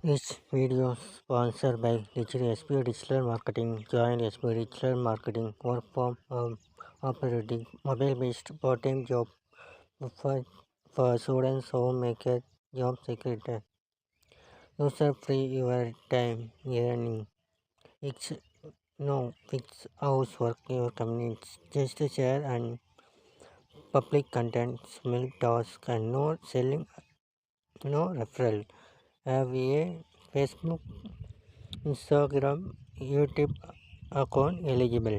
This video sponsored by SB Digital Marketing. Join SB Digital Marketing work from operating mobile-based part-time job for, for students who make a job secret. User free your time earning. It's no fixed housework your communities. Just share and public content, milk task and no selling, no referral. Have a Facebook, Instagram, YouTube account eligible.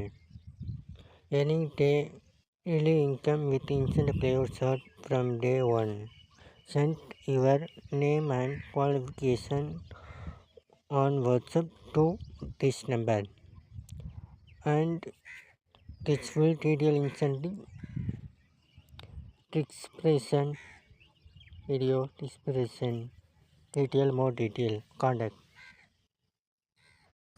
Earning daily income with instant payout from day one. Send your name and qualification on WhatsApp to this number. And this full detail instantly expression video expression detail more detail contact.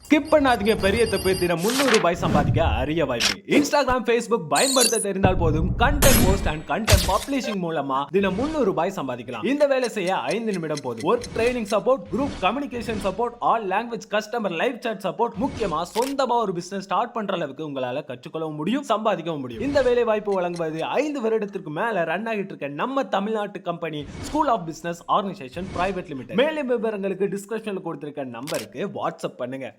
Skip பண்ணாதீங்க. பெரிய தப்பு. தினம் 300 ரூபாய் சம்பாதிக்க அரிய வாய்ப்பு. Instagram, Facebook பயன்படுத்த தெரிந்தால் போதும் content post and content publishing மூலமா தினம் 300 ரூபாய் சம்பாதிக்கலாம். இந்த வேலை செய்ய 5 நிமிடம் போதும். Work training support, group communication support, all language customer live chat support, முக்கியமா சொந்தமா ஒரு பிசினஸ் ஸ்டார்ட் பண்ற அளவுக்கு உங்களால கற்றுக்கொள்ளவும் முடியும், சம்பாதிக்கவும் முடியும். இந்த வேலை வாய்ப்பு வழங்குவது 5 வருடத்திற்கு மேல ரன் ஆகிட்டு இருக்க நம்ம தமிழ்நாட்டு company school of business organisation private limited. மேலும் விவரங்களுக்கு டிஸ்கிரிப்ஷன்ல கொடுத்திருக்க நம்பருக்கு வாட்ஸ்அப் பண்ணுங்க.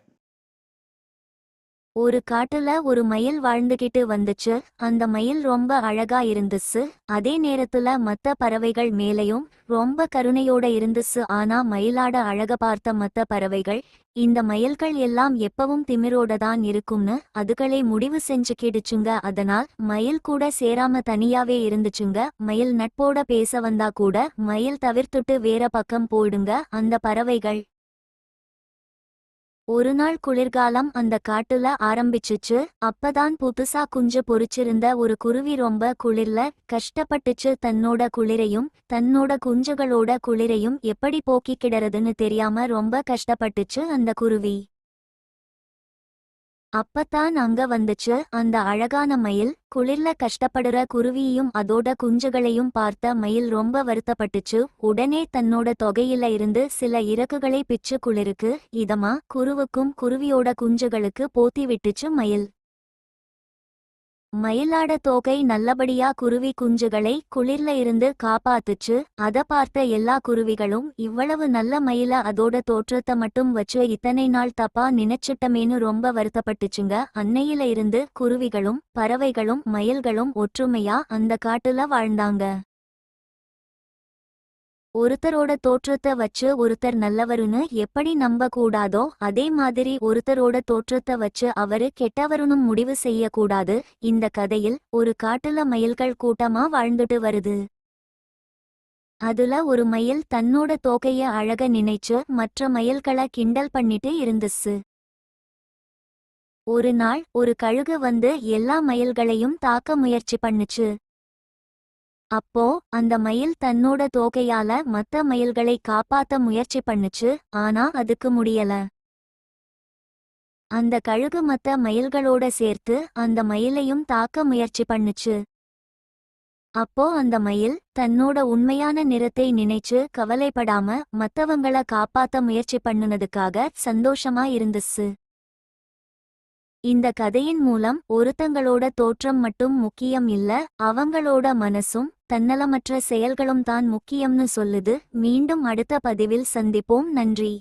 ஒரு காட்டுல ஒரு மயில் வாழ்ந்துகிட்டு வந்துச்சு. அந்த மயில் ரொம்ப அழகா இருந்துச்சு. அதே நேரத்துல மத்த பறவைகள் மேலையும் ரொம்ப கருணையோட இருந்துச்சு. ஆனா மயிலாட அழக பார்த்த மத்த பறவைகள், இந்த மயில்கள் எல்லாம் எப்பவும் திமிரோட தான் இருக்கும்னு அதுகளே முடிவு செஞ்சுக்கிடுச்சுங்க. அதனால் மயில் கூட சேராம தனியாவே இருந்துச்சுங்க. மயில் நட்போட பேச வந்தா கூட மயில் தவிர்த்துட்டு வேற பக்கம் போயிடுங்க அந்த பறவைகள். ஒரு நாள் குளிர்காலம் அந்த காட்டுல ஆரம்பிச்சுச்சு. அப்பதான் புதுசா குஞ்சு பொறிச்சிருந்த ஒரு குருவி ரொம்ப குளிர்ல கஷ்டப்பட்டுச்சு. தன்னோட குளிரையும் தன்னோட குஞ்சுகளோட குளிரையும் எப்படி போக்கிக்கிடறதுன்னு தெரியாம ரொம்ப கஷ்டப்பட்டுச்சு அந்த குருவி. அப்பத்தான் அங்க வந்துச்சு அந்த அழகான மயில். குளிர்ல கஷ்டப்படுற குருவியையும் அதோட குஞ்சுகளையும் பார்த்த மயில் ரொம்ப வருத்தப்பட்டுச்சு. உடனே தன்னோட தொகையில இருந்து சில இறக்குகளை பிச்சு குளிருக்கு இதமா குருவுக்கும் குருவியோட குஞ்சுகளுக்கு போத்தி விட்டுச்சு மயில். மயிலாட தோகை நல்லபடியா குருவி குஞ்சுகளை குளிர்ல இருந்து காப்பாத்துச்சு. அத பார்த்த எல்லா குருவிகளும் இவ்வளவு நல்ல மயில அதோட தோற்றத்தை மட்டும் வச்சு இத்தனை நாள் தப்பா நினைச்சிட்டமேனு ரொம்ப வருத்தப்பட்டுச்சுங்க. அன்னையில இருந்து குருவிகளும் பறவைகளும் மயில்களும் ஒற்றுமையா அந்த காட்டுல வாழ்ந்தாங்க. ஒருத்தரோட தோற்றத்தை வச்சு ஒருத்தர் நல்லவருன்னு எப்படி நம்ப கூடாதோ அதே மாதிரி ஒருத்தரோட தோற்றத்தை வச்சு அவரு கெட்டவருன்னு முடிவு செய்ய கூடாது. இந்த கதையில் ஒரு காட்டுல மயில்கள் கூட்டமா வாழ்ந்துட்டு வருது. அதுல ஒரு மயில் தன்னோட தோகைய அழக நினைச்சு மற்ற மயில்களை கிண்டல் பண்ணிட்டு இருந்துச்சு. ஒரு நாள் ஒரு கழுகு வந்து எல்லா மயில்களையும் தாக்க முயற்சி பண்ணுச்சு. அப்போ அந்த மயில் தன்னோட தோகையால மத்த மயில்களை காப்பாத்த முயற்சி பண்ணுச்சு. ஆனா அதுக்கு முடியல. அந்த கழுகு மத்த மயில்களோட சேர்த்து அந்த மயிலையும் தாக்க முயற்சி பண்ணுச்சு. அப்போ அந்த மயில் தன்னோட உண்மையான நிறத்தை நினைச்சு கவலைப்படாம மத்தவங்கள காப்பாத்த முயற்சி பண்ணுனதுக்காக சந்தோஷமா இருந்துச்சு. இந்த கதையின் மூலம் ஒருத்தங்களோட தோற்றம் மட்டும் முக்கியம் இல்ல, அவங்களோட மனசும் தன்னலமற்ற செயல்களும் தான் முக்கியம்னு சொல்லுது. மீண்டும் அடுத்த பதிவில் சந்திப்போம். நன்றி.